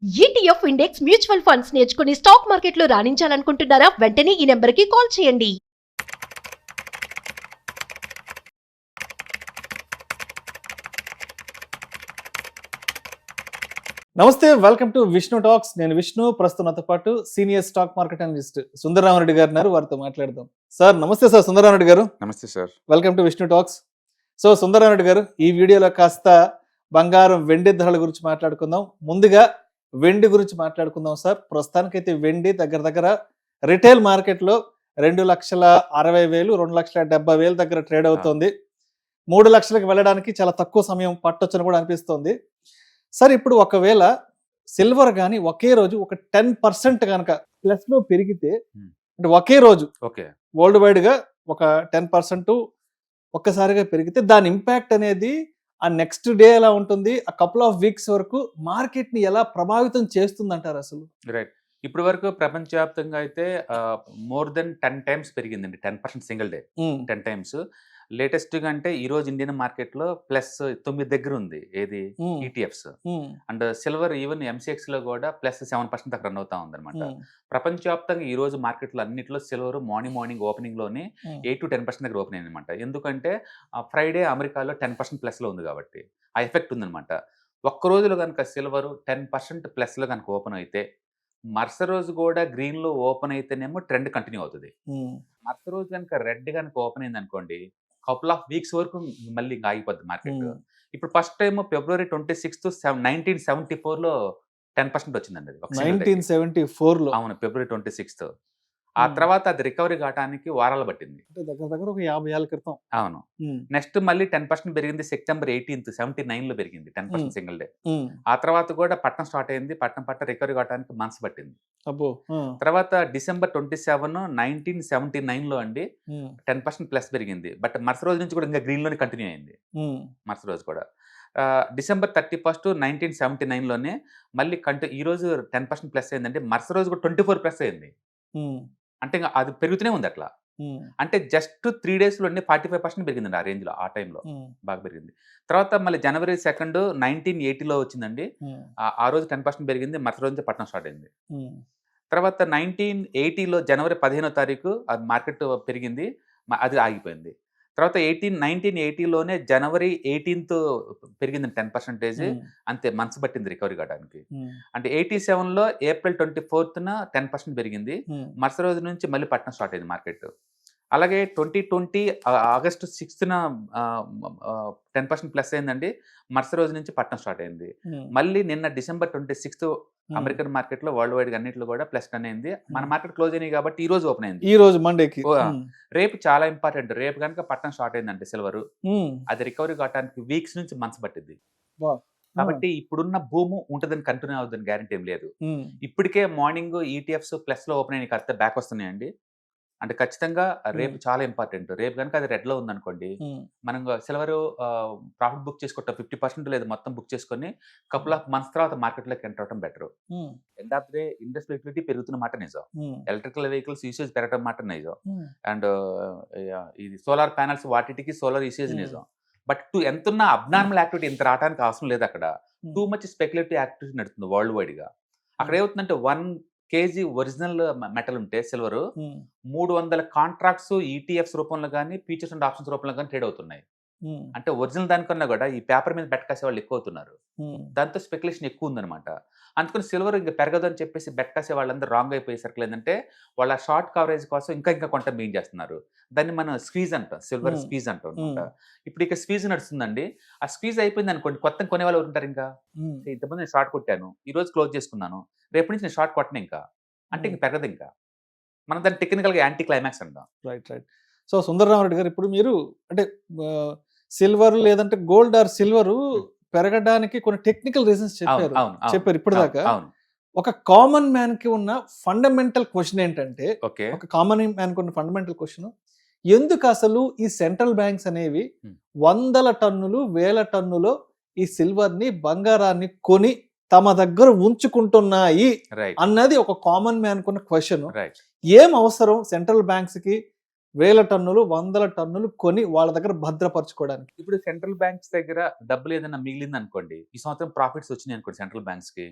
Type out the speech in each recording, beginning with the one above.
ETF index mutual funds నేర్చుకుని stock మార్కెట్లో రాణించాలనుకుంటున్నారా? వెంటనే ఈ నెంబర్కి కాల్ చేయండి. నమస్తే, వెల్కమ్ టు విష్ణు టాక్స్. నేను విష్ణు. ప్రస్తుతం నాతో పాటు senior stock market analyst Sundararamareddy గారు ఉన్నారు. వారితో మాట్లాడదాం. సార్ నమస్తే. సార్ సుందరరామరెడ్డి గారు నమస్తే sir. Welcome to Vishnu talks. So Sundararamareddy గారు, ఈ వీడియోలో కాస్త బంగారం వెండి ధరల గురించి మాట్లాడుకుందాం. ముందుగా వెండి గురించి మాట్లాడుకుందాం సార్. ప్రస్తుతానికైతే వెండి దగ్గర దగ్గర రిటైల్ మార్కెట్లో 2,60,000 2,70,000 దగ్గర ట్రేడ్ అవుతోంది. 3 లక్షలకు వెళ్ళడానికి చాలా తక్కువ సమయం పట్టొచ్చని కూడా అనిపిస్తోంది. సార్ ఇప్పుడు ఒకవేళ సిల్వర్ కానీ ఒకే రోజు ఒక 10% కనుక ప్లస్ లో పెరిగితే, అంటే ఒకే రోజు వరల్డ్ వైడ్ గా ఒక 10% ఒక్కసారిగా పెరిగితే దాని ఇంపాక్ట్ అనేది ఆ నెక్స్ట్ డే ఎలా ఉంటుంది, ఆ కపుల్ ఆఫ్ వీక్స్ వరకు మార్కెట్ ని ఎలా ప్రభావితం చేస్తుంది అంటారు అసలు? రైట్. ఇప్పటి వరకు ప్రపంచవ్యాప్తంగా అయితే మోర్ దెన్ 10 times పెరిగిందండి. 10% సింగిల్ డే 10 times. లేటెస్ట్ గా అంటే ఈ రోజు ఇండియన్ మార్కెట్ లో +9 దగ్గర ఉంది. ఏది ETFs and silver even MCX లో కూడా +7% దాకా రన్ అవుతా ఉంది అనమాట. ప్రపంచవ్యాప్తంగా ఈ రోజు మార్కెట్లో అన్నింటిలో సిల్వర్ మార్నింగ్ ఓపెనింగ్ లోనే 8 to 10% దగ్గర ఓపెన్ అయింది అనమాట. ఎందుకంటే ఫ్రైడే అమెరికాలో 10% ప్లస్ లో ఉంది కాబట్టి ఆ ఎఫెక్ట్ ఉందనమాట. ఒక్క రోజులో కనుక సిల్వర్ 10% ప్లస్ లో కనుక ఓపెన్ అయితే, మరుసటి రోజు కూడా గ్రీన్ లో ఓపెన్ అయితేనేమో ట్రెండ్ కంటిన్యూ అవుతుంది. మరుసటి రోజు కనుక రెడ్ కనుక ఓపెన్ అయింది అనుకోండి, కపుల్ ఆఫ్ వీక్స్ వరకు మళ్ళీ ఇంకా ఆగిపోద్ది మార్కెట్. ఇప్పుడు ఫస్ట్ టైం February 26th 1974 లో 10% వచ్చిందండి. అది 1974 లో. అవును, February 26th. ఆ తర్వాత అది రికవరీ కావడానికి వారాలు పట్టింది. దగ్గర దగ్గర ఒక 50 ఏళ్ల క్రితం. అవును. నెక్స్ట్ మళ్ళీ 10% పెరిగింది. September 18th 79 లో పెరిగింది 10% సింగిల్ డే. ఆ తర్వాత కూడా పట్టణం స్టార్ట్ అయింది. పట్టణం రికవరీ కావడానికి మంత్స్ పట్టింది. తర్వాత December 27 1979 లో అండి 10% ప్లస్ పెరిగింది. బట్ మరుసటి రోజు నుంచి కూడా ఇంకా గ్రీన్ లోనే కంటిన్యూ అయింది. మరుసటి రోజు కూడా December 31st 1979 లోనే మళ్ళీ ఈ రోజు 10% ప్లస్ అయిందండి. మరుసటి రోజు కూడా 24 ప్లస్ అయింది. అంటే ఇంకా అది పెరుగుతూనే ఉంది అట్లా. అంటే జస్ట్ 3 days లోనే 45% పెరిగిందండి. ఆ రేంజ్ లో, ఆ టైంలో బాగా పెరిగింది. తర్వాత మళ్ళీ January 2nd 1980 లో వచ్చిందండి. ఆ రోజు 10% పెరిగింది. మరుసటి రోజు పట్టణం స్టార్ట్ అయింది. తర్వాత 1980 లో January 15వ తారీఖు అది మార్కెట్ పెరిగింది, అది ఆగిపోయింది. తర్వాత 1980 లోనే January 18th పెరిగింది 10%. అంతే, మంత్స్ పట్టింది రికవరీ కావడానికి. అంటే 87 లో April 24th 10% పెరిగింది. మరుసటి రోజు నుంచి మళ్ళీ పట్టణం స్టార్ట్ అయింది మార్కెట్. అలాగే 2020 August 6th 10% ప్లస్ అయిందండి. మరుసటి రోజు నుంచి పట్టణం స్టార్ట్ అయింది. మళ్ళీ నిన్న December 26th అమెరికన్ మార్కెట్ లో వరల్డ్ వైడ్ గా అన్నింటిలో కూడా +10 అయింది. మన మార్కెట్ క్లోజ్ అయినాయి కాబట్టి ఈ రోజు ఓపెన్ అయింది. ఈ రోజు మండేకి. రేపు చాలా ఇంపార్టెంట్. రేపు కనుక పట్టణం స్టార్ట్ అయిందంటే సిల్వర్, అది రికవరీ కావడానికి వీక్స్ నుంచి మంత్స్ పట్టింది. కాబట్టి ఇప్పుడున్న భూము ఉంటుందని కంటిన్యూ అవుతుందని గ్యారెంటీ ఏం లేదు. ఇప్పటికే మార్నింగ్ ఈటీఎఫ్స్ ప్లస్ లో ఓపెన్ అయిన కరెక్ట్ బ్యాక్ వస్తున్నాయండి. అంటే ఖచ్చితంగా రేపు చాలా ఇంపార్టెంట్. రేపు కనుక అది రెడ్ లో ఉందనుకోండి, మనం సిల్వర్ ప్రాఫిట్ బుక్ చేసుకోవటం 50% లేదా మొత్తం బుక్ చేసుకొని కపుల్ ఆఫ్ మంత్స్ తర్వాత మార్కెట్ లోకి ఎంటర్ అవడం better. End of day industrial activity పెరుగుతున్న మాట నిజం, ఎలక్ట్రికల్ వెహికల్స్ యూసేజ్ పెరగడం మాట నిజం, అండ్ ఇది సోలార్ ప్యానల్స్ వాటికి సోలార్ యూసేజ్ నిజం. బట్ ఎంతున్న అబ్నార్మల్ యాక్టివిటీ ఇంత రావడానికి అవసరం లేదు. అక్కడ టూ మచ్ స్పెక్యులేటివ్ యాక్టివిటీ నడుస్తుంది వరల్డ్ వైడ్ గా. అక్కడ ఏమవుతుందంటే 1 kg ఒరిజినల్ మెటల్ ఉంటే సిల్వర్ 300 కాంట్రాక్ట్స్ ఈటీఎఫ్స్ రూపంలో కానీ ఫ్యూచర్స్ అండ్ ఆప్షన్స్ రూపంలో కానీ ట్రేడ్ అవుతున్నాయి. అంటే ఒరిజినల్ దానికన్నా కూడా ఈ పేపర్ మీద బెట్ కాసే వాళ్ళు ఎక్కువ అవుతున్నారు. దాంతో స్పెక్యులేషన్ ఎక్కువ ఉందన్నమాట. అందుకని సిల్వర్ ఇంకా పెరగదు అని చెప్పేసి బెట్ కాసే వాళ్ళందరూ రాంగ్ అయిపోయేసరికి ఏంటంటే వాళ్ళ షార్ట్ కవరేజ్ కోసం ఇంకా కొంత మెయిన్ చేస్తున్నారు. దాన్ని మనం స్క్వీజ్ అంటాం, సిల్వర్ స్క్వీజ్ అంటాం అనమాట. ఇప్పుడు ఇక స్క్వీజ్ నడుస్తుందండి. ఆ స్క్వీజ్ అయిపోయింది అనుకోండి, కొత్త కొనే వాళ్ళు ఉంటారు. ఇంకా ఇంతమంది నేను షార్ట్ కొట్టాను, ఈ రోజు క్లోజ్ చేసుకున్నాను, రేపు నుంచి నేను షార్ట్ కొట్టను ఇంకా అంటే ఇంక పెరగదు. ఇంకా మనం దాన్ని టెక్నికల్ గా యాంటీ క్లైమాక్స్ అంటాం. రైట్. సో సుందరరామరెడ్డి గారు, ఇప్పుడు మీరు అంటే సిల్వర్ లేదంటే గోల్డ్ ఆర్ సిల్వర్ పెరగడానికి కొన్ని టెక్నికల్ రీజన్స్ చెప్పారు ఇప్పటిదాకా. ఒక కామన్ మ్యాన్ కి ఉన్న ఫండమెంటల్ క్వశ్చన్ ఏంటంటే, ఒక కామన్ మ్యాన్ కి ఉన్న ఫండమెంటల్ క్వశ్చన్, ఎందుకు అసలు ఈ సెంట్రల్ బ్యాంక్స్ అనేవి 100 టన్నులు 1000 టన్నులో ఈ సిల్వర్ ని బంగారాన్ని కొని తమ దగ్గర ఉంచుకుంటున్నాయి అన్నది ఒక కామన్ మ్యాన్ కున్న క్వశ్చన్. ఏం అవసరం సెంట్రల్ బ్యాంక్స్ కి వేల టన్నులు, వందల టన్నులు కొని వాళ్ళ దగ్గర భద్రపరచుకోవడానికి. ఇప్పుడు సెంట్రల్ బ్యాంక్స్ దగ్గర డబ్బులు ఏదైనా మిగిలింది అనుకోండి, ఈ సంవత్సరం ప్రాఫిట్స్ వచ్చినాయి అనుకోండి సెంట్రల్ బ్యాంక్స్ కి,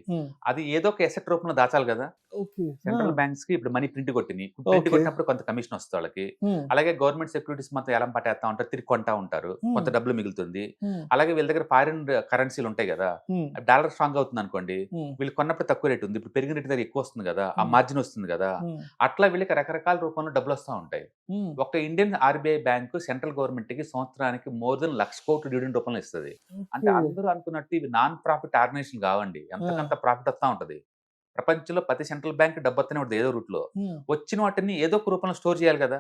అది ఏదో ఒక ఎసెట్ రూపంలో దాచాలి కదా. సెంట్రల్ బ్యాంక్స్ కి ఇప్పుడు మనీ ప్రింట్ కొట్టినాయి, ప్రింట్ కొట్టినప్పుడు కొంత కమిషన్ వస్తుంది వాళ్ళకి. అలాగే గవర్నమెంట్ సెక్యూరిటీస్ మొత్తం ఎలా పట్టేస్తా ఉంటారు, తిరిగి కొంటా ఉంటారు, కొంత డబ్బులు మిగులుతుంది. అలాగే వీళ్ళ దగ్గర ఫారిన్ కరెన్సీలు ఉంటాయి కదా, డాలర్ స్ట్రాంగ్ అవుతుంది అనుకోండి, వీళ్ళు కొన్నప్పుడు తక్కువ రేట్ ఉంది, ఇప్పుడు పెరిగిన రేట్ దగ్గర ఎక్కువ వస్తుంది కదా, ఆ మార్జిన్ వస్తుంది కదా, అట్లా వీళ్ళకి రకరకాల రూపంలో డబ్బులు వస్తూ ఉంటాయి. ఒక Indian RBI bank central government కి సంవత్సరానికి మోర్ దెన్ 1,00,000 కోట్లు డివిడెండ్ రూపంలో ఇస్తుంది. అంటే అందరూ అనుకున్నట్టు ఇవి నాన్ ప్రాఫిట్ ఆర్గనైజేషన్ కావండి, ఎంతకంత ప్రాఫిట్ వస్తూ ఉంటది. ప్రపంచంలో ప్రతి సెంట్రల్ బ్యాంక్ డబ్బు వస్తూనే ఉంటుంది ఏదో రూట్ లో. వచ్చిన వాటిని ఏదో ఒక రూపంలో స్టోర్ చేయాలి కదా,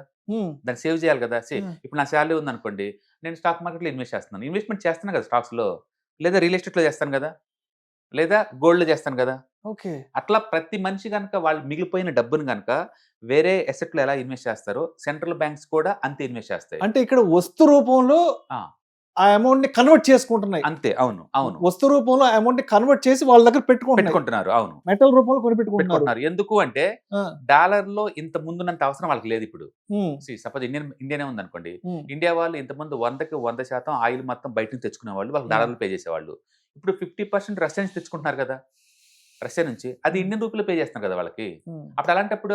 దాన్ని సేవ్ చేయాలి కదా. ఇప్పుడు నా శాలరీ ఉంది అనుకోండి, నేను స్టాక్ మార్కెట్ లో ఇన్వెస్ట్ చేస్తున్నాను, ఇన్వెస్ట్మెంట్ చేస్తాను కదా స్టాక్స్ లో, లేదా రియల్ ఎస్టేట్ లో చేస్తాను కదా, లేదా గోల్డ్ లో చేస్తాను కదా. అట్లా ప్రతి మనిషి కనుక వాళ్ళు మిగిలిపోయిన డబ్బును కనుక వేరే అసెట్ లో ఎలా ఇన్వెస్ట్ చేస్తారో సెంట్రల్ బ్యాంక్స్ కూడా అంతే ఇన్వెస్ట్ చేస్తాయి. అంటే ఇక్కడ వస్తు రూపంలో ఆ అమౌంట్ ని కన్వర్ట్ చేసుకుంటున్నాయి. అంతే, అవును అవును, వస్తు రూపంలో అమౌంట్ ని కన్వర్ట్ చేసి వాళ్ళ దగ్గర పెట్టుకుంటున్నారు. అవును, మెటల్ రూపంలో కొని పెట్టుకుంటున్నారు. ఎందుకు అంటే డాలర్ లో ఇంత ముందున్నంత అవసరం వాళ్ళకి లేదు ఇప్పుడు. సపోజ్ ఇండియానే ఉంది అనుకోండి, ఇండియా వాళ్ళు ఇంత ముందు 100% ఆయిల్ మొత్తం బయట నుంచి తెచ్చుకునే వాళ్ళు, వాళ్ళకి డాలర్లు పే చేసేవాళ్ళు. ఇప్పుడు 50% రష్యా నుంచి తెచ్చుకుంటున్నారు కదా, రష్యా నుంచి, అది ఇండియన్ రూపీలో పే చేస్తున్నారు కదా వాళ్ళకి. అప్పుడు అలాంటప్పుడు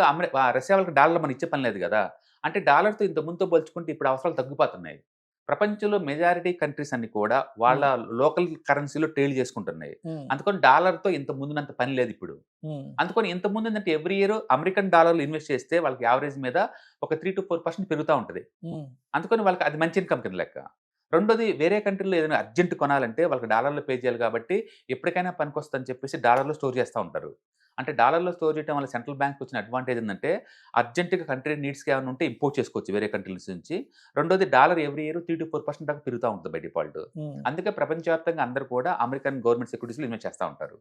రష్యా వాళ్ళకి డాలర్ మనం ఇచ్చే పని లేదు కదా. అంటే డాలర్తో ఇంత ముందుతో పోల్చుకుంటే ఇప్పుడు అవసరాలు తగ్గిపోతున్నాయి. ప్రపంచంలో మెజారిటీ కంట్రీస్ అన్ని కూడా వాళ్ళ లోకల్ కరెన్సీలో ట్రేడ్ చేసుకుంటున్నాయి. అందుకని డాలర్ తో ఇంత ముందునంత పని లేదు ఇప్పుడు. అందుకని ఇంత ముందు ఏంటంటే ఎవ్రీ ఇయర్ అమెరికన్ డాలర్లు ఇన్వెస్ట్ చేస్తే వాళ్ళకి యావరేజ్ మీద ఒక 3 to 4% పెరుగుతూ ఉంటుంది. అందుకని వాళ్ళకి అది మంచి ఇన్కమ్ కింద లెక్క. రెండోది, వేరే కంట్రీలో ఏదైనా అర్జెంట్ కొనాలంటే వాళ్ళకి డాలర్లో పే చేయాలి కాబట్టి ఎప్పటికైనా పనికొస్తుందని చెప్పేసి డాలర్లో స్టోర్ చేస్తూ ఉంటారు. అంటే డాలర్లో స్టోర్ చేయడం వల్ల సెంట్రల్ బ్యాంక్ వచ్చిన అడ్వాంటేజ్ ఏంటంటే అర్జెంటుగా కంట్రీ నీడ్స్కి ఏమైనా ఉంటే ఇంపోర్ట్ చేసుకోవచ్చు వేరే కంట్రీస్ నుంచి. రెండోది, డాలర్ ఎవ్రీ ఇయర్ 3 to 4% దాకా పెరుగుతూ ఉంటుంది బై డిఫాల్ట్. అందుకే ప్రపంచవ్యాప్తంగా అందరూ కూడా అమెరికన్ గవర్నమెంట్ సెక్యూరిటీస్లో ఇన్వెస్ట్ చేస్తూ ఉంటారు.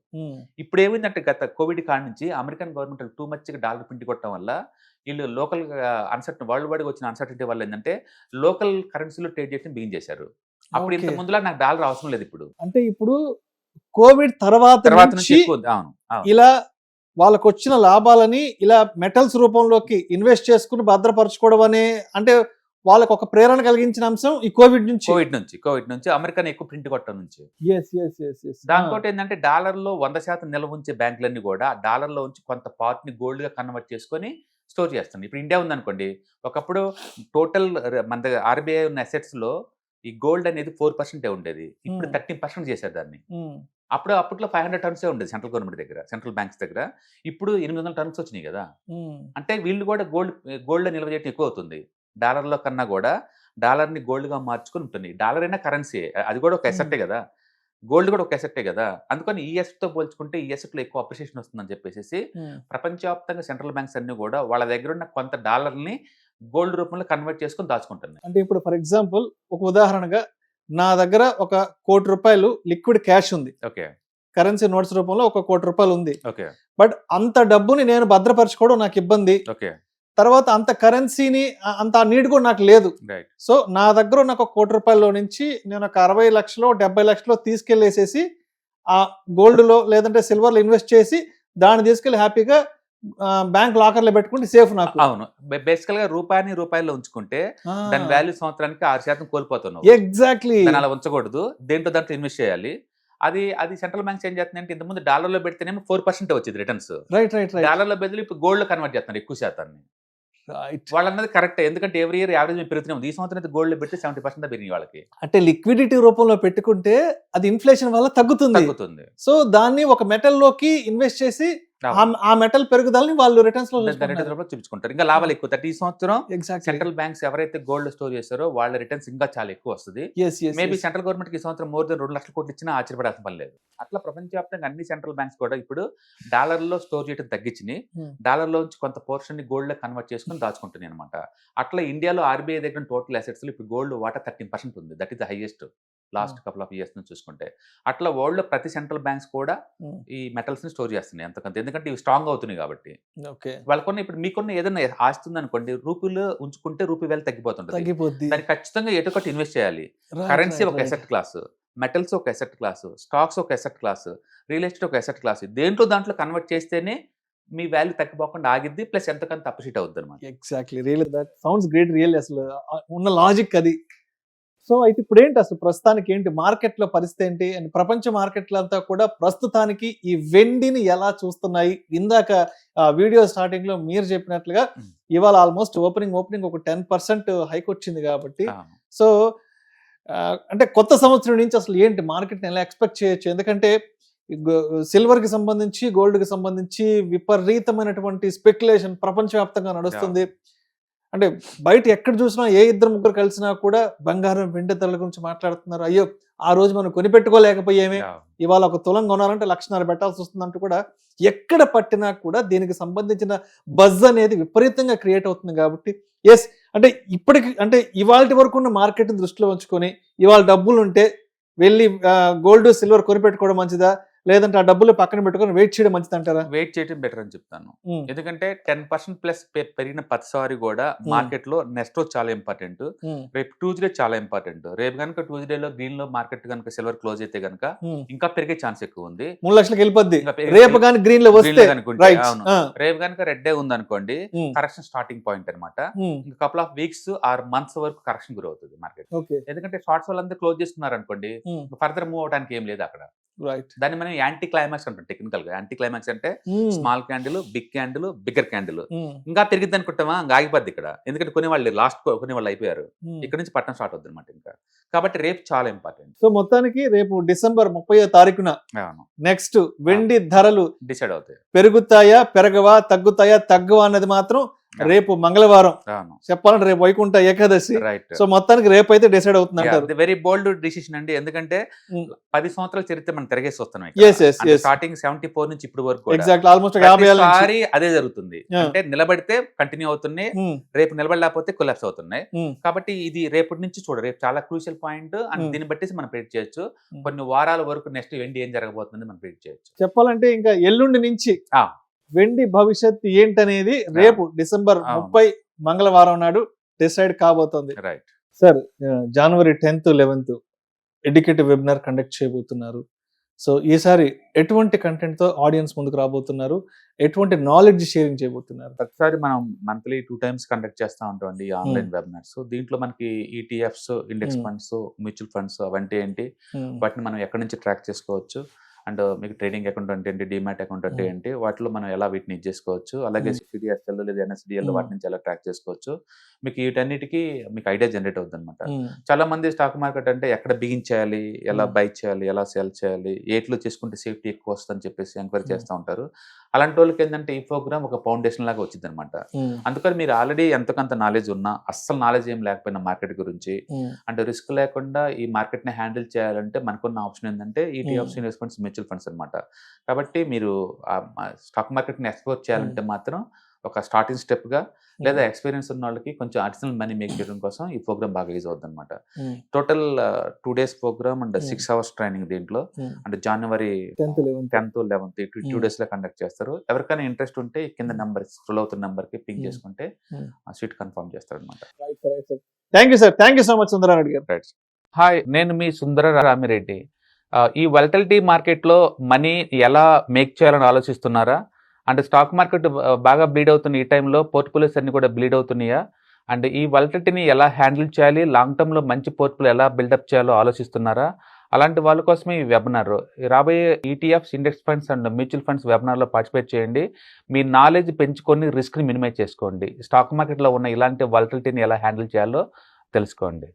ఇప్పుడు ఏమైందంటే గత కోవిడ్ కాడ నుంచి అమెరికన్ గవర్నమెంట్ టూ మచ్గా డాలర్ ప్రింట్ కొట్టడం వల్ల వీళ్ళు లోకల్ వరల్డ్ వైడ్గా వచ్చిన అన్సర్టనిటీ వల్ల ఏంటంటే లోకల్ కరెన్సీలో ట్రేడ్ చేయడం బిగిన్ చేశారు. అప్పుడు ఇంత ముందులా నాకు డాలర్ అవసరం లేదు ఇప్పుడు. అంటే ఇప్పుడు కోవిడ్ తర్వాత నుంచి ఇలా వాళ్ళకు వచ్చిన లాభాలని ఇలా మెటల్స్ రూపంలోకి ఇన్వెస్ట్ చేసుకుని భద్రపరచుకోవడం అనే, అంటే వాళ్ళకు ఒక ప్రేరణ కలిగించిన అంశం ఈ కోవిడ్ నుంచి అమెరికన్ ఎక్కువ ప్రింట్ కొట్టడం నుంచి. దాంతో ఏంటంటే డాలర్లో 100% నిల్వ ఉంచే బ్యాంకులన్నీ కూడా డాలర్లో ఉంచి కొంత పార్ట్ ని గోల్డ్ గా కన్వర్ట్ చేసుకొని స్టోర్ చేస్తుంది. ఇప్పుడు ఇండియా ఉందనుకోండి, ఒకప్పుడు టోటల్ మన దగ్గర ఆర్బీఐ ఉన్న అసెట్స్ లో ఈ గోల్డ్ అనేది 4% ఉండేది, ఇప్పుడు 30% చేశారు దాన్ని. అప్పట్లో 500 టన్స్ ఉండేది సెంట్రల్ గవర్నమెంట్ దగ్గర, సెంట్రల్ బ్యాంక్స్ దగ్గర. ఇప్పుడు 800 టన్స్ వచ్చినాయి కదా. అంటే వీళ్ళు కూడా గోల్డ్ నిల్వ చేయడం ఎక్కువ అవుతుంది. డాలర్లో కన్నా కూడా డాలర్ని గోల్డ్గా మార్చుకుని ఉంటుంది. డాలర్ అయినా కరెన్సీ, అది కూడా ఒక ఎసెట్టే కదా, గోల్డ్ కూడా ఒక ఎసెట్టే కదా. అందుకని ఈ ఎసెట్తో పోల్చుకుంటే ఈ ఎసెట్లో ఎక్కువ అప్రిషియేషన్ వస్తుందని చెప్పేసి ప్రపంచవ్యాప్తంగా సెంట్రల్ బ్యాంక్స్ అన్ని కూడా వాళ్ళ దగ్గర ఉన్న కొంత డాలర్ని గోల్డ్ రూపంలో కన్వర్ట్ చేసుకుని దాచుకుంటున్నాయి. అంటే ఇప్పుడు ఫర్ ఎగ్జాంపుల్ ఒక ఉదాహరణగా నా దగ్గర ₹1 కోటి లిక్విడ్ క్యాష్ ఉంది. ఓకే, కరెన్సీ నోట్స్ రూపంలో ₹1 కోటి ఉంది. ఓకే, బట్ అంత డబ్బుని నేను భద్రపరచుకోవడం నాకు ఇబ్బంది. ఓకే, తర్వాత అంత కరెన్సీని అంత నీడ్ కూడా నాకు లేదు. సో నా దగ్గర ఉన్న ₹1 కోటి నుంచి నేను ఒక 60 లక్షలు 70 లక్షలు తీసుకెళ్లేసేసి ఆ గోల్డ్ లో లేదంటే సిల్వర్ లో ఇన్వెస్ట్ చేసి దాన్ని తీసుకెళ్లి హ్యాపీగా బ్యాంక్ లాకర్ లో పెట్టుకుంటే సేఫ్ నాకు. అవును, బేసికల్ గా రూపాయలో ఉంచుకుంటే దాని వాల్యూ సంవత్సరానికి 6% కోల్పోతున్నావు. ఎగ్జాక్ట్లీ, అలా ఉంచకూడదు, దాంట్లో ఇన్వెస్ట్ చేయాలి. అది సెంట్రల్ బ్యాంక్స్ ఏం చేస్తున్నాయంటే ఇంతకుముందు డాలర్లో పెడితేనేమో 4% వచ్చేది రిటర్న్స్. రైట్. డాలర్లో బదులు ఇప్పుడు గోల్డ్ లో కన్వర్ట్ చేస్తున్నారు ఎక్కువ శాతాన్ని. వాళ్ళు అన్నది కరెక్ట్, ఎందుకంటే ఎవ్రీ ఇయర్ యావరేజ్ పెరుగుతూనే ఉంది. ఈ సంవత్సరం అయితే గోల్డ్ పెడితే 70% పెరిగింది వాళ్ళకి. అంటే లిక్విడిటీ రూపంలో పెట్టుకుంటే అది ఇన్ఫ్లేషన్ వల్ల తగ్గుతుంది. సో దాన్ని ఒక మెటల్ లోకి ఇన్వెస్ట్ చేసి ఆ మెటల్ పెరుగుదలని వాళ్ళు రిటర్న్స్ లో చూపించుకుంటారు. ఇంకా లాభాలు ఎక్కువ. ఈ సంవత్సరం సెంట్రల్ బ్యాంక్స్ ఎవరైతే గోల్డ్ స్టోర్ చేస్తారో వాళ్ళ రిటర్న్స్ ఇంకా చాలా ఎక్కువ వస్తుంది. మేబీ సెంట్రల్ గవర్నమెంట్ కి ఈ సంవత్సరం మోర్ దెన్ 2 లక్షల కోట్లు ఇచ్చినా ఆశ్చర్యపడాల్సిన పని లేదు. అట్లా ప్రపంచవ్యాప్తంగా అన్ని సెంట్రల్ బ్యాంక్స్ కూడా ఇప్పుడు డాలర్ లో స్టోర్ చేయడం తగ్గించి డాలర్ లో నుంచి కొంత పోర్షన్ ని గోల్డ్ లో కన్వర్ట్ చేసుకుని దాచుకుంటున్నాయి అనమాట. అట్లా ఇండియాలో ఆర్బీఐ దగ్గర టోటల్ అసెట్స్ లో ఇప్పుడు గోల్డ్ వాటా 13% ఉంది. That is the highest last couple of years నుంచి చూసుకుంటే. అట్లా వరల్డ్ లో ప్రతి సెంట్రల్ బ్యాంక్స్ కూడా ఈ మెటల్స్ ని స్టోర్ చేస్తున్నాయి అంతకంత, ఎందుకంటే ఇవి స్ట్రాంగ్ అవుతున్నాయి కాబట్టి. వాళ్ళకున్న ఇప్పుడు మీకున్న ఏదైనా ఆస్తి ఉందనుకోండి, రూపీలు ఉంచుకుంటే రూపీ వాల్యూ తగ్గిపోతుంది. దాన్ని ఖచ్చితంగా ఎటుకొట్టి ఇన్వెస్ట్ చేయాలి. కరెన్సీ ఒక ఎసెట్ క్లాస్, మెటల్స్ ఒక ఎసెట్ క్లాస్, స్టాక్స్ ఒక ఎసెట్ క్లాస్, రియల్ ఎస్టేట్ ఒక ఎసెట్ క్లాస్. దాంట్లో కన్వర్ట్ చేస్తేనే మీ వాల్యూ తగ్గిపోకుండా ఆగిద్ది, ప్లస్ ఎంతకంత అప్రిషియేట్ అవుద్ది అనమాట. Exactly, real that sounds great, real అసలు ఉన్న లాజిక్ అది. సో అయితే ఇప్పుడు ఏంటి అసలు ప్రస్తుతానికి ఏంటి మార్కెట్లో పరిస్థితి ఏంటి, అండ్ ప్రపంచ మార్కెట్లు అంతా కూడా ప్రస్తుతానికి ఈ వెండిని ఎలా చూస్తున్నాయి? ఇందాక వీడియో స్టార్టింగ్ లో మీరు చెప్పినట్లుగా ఇవాళ ఆల్మోస్ట్ ఓపెనింగ్ ఒక 10% హైక్ వచ్చింది కాబట్టి, సో అంటే కొత్త సంవత్సరం నుంచి అసలు ఏంటి మార్కెట్ని ఎలా ఎక్స్పెక్ట్ చేయొచ్చు? ఎందుకంటే సిల్వర్ కి సంబంధించి గోల్డ్ కి సంబంధించి విపరీతమైనటువంటి స్పెక్యులేషన్ ప్రపంచవ్యాప్తంగా నడుస్తుంది. అంటే బయట ఎక్కడ చూసినా ఏ ఇద్దరు ముగ్గురు కలిసినా కూడా బంగారం వెండి ధరల గురించి మాట్లాడుతున్నారు. అయ్యో ఆ రోజు మనం కొనిపెట్టుకోలేకపోయామే, ఇవాళ ఒక తులం కొనాలంటే 1,50,000 పెట్టాల్సి వస్తుందంటూ కూడా ఎక్కడ పట్టినా కూడా దీనికి సంబంధించిన బజ్ అనేది విపరీతంగా క్రియేట్ అవుతుంది. కాబట్టి ఎస్, అంటే ఇప్పటికి అంటే ఇవాళ వరకు ఉన్న మార్కెట్ దృష్టిలో ఉంచుకొని ఇవాళ డబ్బులు ఉంటే వెళ్ళి గోల్డ్ సిల్వర్ కొనిపెట్టుకోవడం మంచిదా, లేదంటే ఆ డబ్బులు పక్కన పెట్టుకొని వెయిట్ చేయడం మంచిది అంటారా? వెయిట్ చేయడం బెటర్ అని చెప్తాను. ఎందుకంటే 10% ప్లస్ పెరిగిన ప్రతిసారి కూడా మార్కెట్ లో నెక్స్ట్ రోజు చాలా ఇంపార్టెంట్, రేపు ట్యూస్డే చాలా ఇంపార్టెంట్. రేపు కనుక ట్యూస్డే లో గ్రీన్ లో మార్కెట్ కనుక సిల్వర్ క్లోజ్ అయితే కనుక ఇంకా పెరిగే ఛాన్స్ ఎక్కువ ఉంది. 3 లక్షలకు వెళ్ళిపోద్ది రేపు కానీ గ్రీన్ లో వస్తే. అవును, రేపు కనుక రెడ్ డే ఉంది అనుకోండి, కరెక్షన్ స్టార్టింగ్ పాయింట్ అనమాట. ఇంకా couple of weeks or months వరకు కరెక్షన్ గురి అవుతుంది మార్కెట్. ఎందుకంటే షార్ట్స్ వాళ్ళందరూ క్లోజ్ చేస్తున్నారు అనుకోండి, ఫర్దర్ మూవ్ అవడానికి ఏం లేదు అక్కడ. దాన్ని మనం యాంటీ క్లైమాక్స్ అంటాం టెక్నికల్ గా. యాంటీ క్లైమాక్స్ అంటే small candle, big candle, bigger candle. ఇంకా పెరిగిద్ది అనుకుంటామా, ఇంకా ఆగిపోద్ది ఇక్కడ. ఎందుకంటే కొనేవాళ్ళు లాస్ట్ కొనేవాళ్ళు అయిపోయారు, ఇక్కడ నుంచి పట్టణం స్టార్ట్ అవుతుంది అనమాట ఇంకా. కాబట్టి రేపు చాలా ఇంపార్టెంట్. సో మొత్తానికి రేపు డిసెంబర్ 30వ తారీఖున నెక్స్ట్ వెండి ధరలు డిసైడ్ అవుతాయి. పెరుగుతాయా, పెరగవా, తగ్గుతాయా, తగ్గవా అన్నది మాత్రం రేపు మంగళవారం చెప్పాలంటే రేపు వైకుంఠ ఏకాదశి. సో మొత్తానికి రేపు అయితే డిసైడ్ అవుతుంది అంటారు. వెరీ బోల్డ్ డిసిషన్ అండి. ఎందుకంటే 10 సంవత్సరాల చరిత్ర మనం తిరిగేసి వస్తున్నాం. స్టార్టింగ్ 74 నుంచి ఇప్పుడు వరకు ఆల్మోస్ట్ అదే జరుగుతుంది. అంటే నిలబడితే కంటిన్యూ అవుతున్నాయి, రేపు నిలబడలేకపోతే కొలాప్స్ అవుతున్నాయి. కాబట్టి ఇది రేపటి నుంచి రేపు చాలా క్రూషియల్ పాయింట్. అండ్ దీన్ని బట్టి మనం ప్రెడిక్ట్ చేయొచ్చు. కొన్ని వారాల వరకు నెక్స్ట్ వెండి ఏం జరగబోతుంది మనం ప్రెడిక్ట్ చేయొచ్చు. చెప్పాలంటే ఇంకా ఎల్లుండి నుంచి వెండి భవిష్యత్ ఏంటనేది రేపు డిసెంబర్ 30 మంగళవారం నాడు డిసైడ్ కాబోతోంది. రైట్ సార్, జనవరి 10th 11th educative webinar conduct చేయబోతున్నారు. సో ఈసారి ఎటువంటి కంటెంట్ తో ఆడియన్స్ ముందుకు రాబోతున్నారు, ఎటువంటి నాలెడ్జ్ షేరింగ్ చేయబోతున్నారు? ప్రతిసారి మనం మంత్లీ 2 times కండక్ట్ చేస్తూ ఉంటాం అండి ఆన్లైన్ వెబినార్స్. దీంట్లో మనకి ETFs, index funds, mutual funds అవంటే ఏంటి, వాటిని మనం ఎక్కడి నుంచి ట్రాక్ చేసుకోవచ్చు, అండ్ మీకు ట్రేడింగ్ అకౌంట్ అంటే ఏంటి, డిమాట్ అకౌంట్ అంటే ఏంటి, వాటిలో మనం ఎలా వీటిని ఇది చేసుకోవచ్చు, అలాగే సిడిఎస్ఎల్ లేదా ఎన్ఎస్డిఎల్ వాటి నుంచి ఎలా ట్రాక్ చేసుకోవచ్చు, మీకు వీటన్నిటికీ మీకు ఐడియా జనరేట్ అవుతుంది అనమాట. చాలా మంది స్టాక్ మార్కెట్ అంటే ఎక్కడ బిగించేయాలి, ఎలా బై చేయాలి, ఎలా సెల్ చేయాలి, ఏట్లో చేసుకుంటే సేఫ్టీ ఎక్కువ వస్తుందని చెప్పేసి ఎంక్వైరీ చేస్తూ ఉంటారు. అలాంటి వాళ్ళకి ఏంటంటే ఈ ప్రోగ్రామ్ ఒక ఫౌండేషన్ లాగా వచ్చింది అనమాట. అందుకని మీరు ఆల్రెడీ ఎంతకంత నాలెడ్జ్ ఉన్నా, అస్సలు నాలెడ్జ్ ఏం లేకపోయినా మార్కెట్ గురించి, అంటే రిస్క్ లేకుండా ఈ మార్కెట్ ని హ్యాండిల్ చేయాలంటే మనకున్న ఆప్షన్ ఏంటంటే ఈటీఎఫ్స్, ఇన్వెస్ట్మెంట్స్, మ్యూచువల్ ఫండ్స్ అనమాట. కాబట్టి మీరు స్టాక్ మార్కెట్ ని ఎక్స్ప్లోర్ చేయాలంటే మాత్రం ఒక స్టార్టింగ్ స్టెప్ గా, లేదా ఎక్స్పీరియన్స్ ఉన్న వాళ్ళకి కొంచెం అడిషనల్ మనీ మేక్ చేయడం కోసం ఈ ప్రోగ్రామ్ బాగా యూజ్ అవుతుంది అనమాట. Total 2 days program and 6 hours training దీంట్లో. అంటే జనవరి 10th 11th 2 days లో కండక్ట్ చేస్తారు. ఎవరికైనా ఇంట్రెస్ట్ ఉంటే కింద నెంబర్ స్క్రోల్ అవుతున్న నెంబర్ కి పింక్ చేసుకుంటే సీట్ కన్ఫర్మ్ చేస్తారు అనమాట. Thank you sir, thank you so much Sundara Reddy గారు. హాయ్, నేను మీ సుందర రామిరెడ్డి. ఈ వాలటిలిటీ మార్కెట్ లో మనీ ఎలా మేక్ చేయాలని ఆలోచిస్తున్నారా? అంటే స్టాక్ మార్కెట్ బాగా బ్లీడ్ అవుతున్న ఈ టైంలో పోర్ట్ఫోలియోస్ అన్ని కూడా బ్లీడ్ అవుతున్నాయా? అండ్ ఈ వాలటిలిటీని ఎలా హ్యాండిల్ చేయాలి, లాంగ్ టర్మ్ లో మంచి పోర్ట్ఫోలియో ఎలా బిల్డప్ చేయాలో ఆలోచిస్తున్నారా? అలాంటి వాళ్ళ కోసమే ఈ వెబినార్. రాబోయే ETFs, index funds and mutual funds వెబినార్లో పార్టిసిపేట్ చేయండి. మీ నాలెడ్జ్ పెంచుకొని రిస్క్ని మినిమైజ్ చేసుకోండి. స్టాక్ మార్కెట్లో ఉన్న ఇలాంటి వాలటిలిటీని ఎలా హ్యాండిల్ చేయాలో తెలుసుకోండి.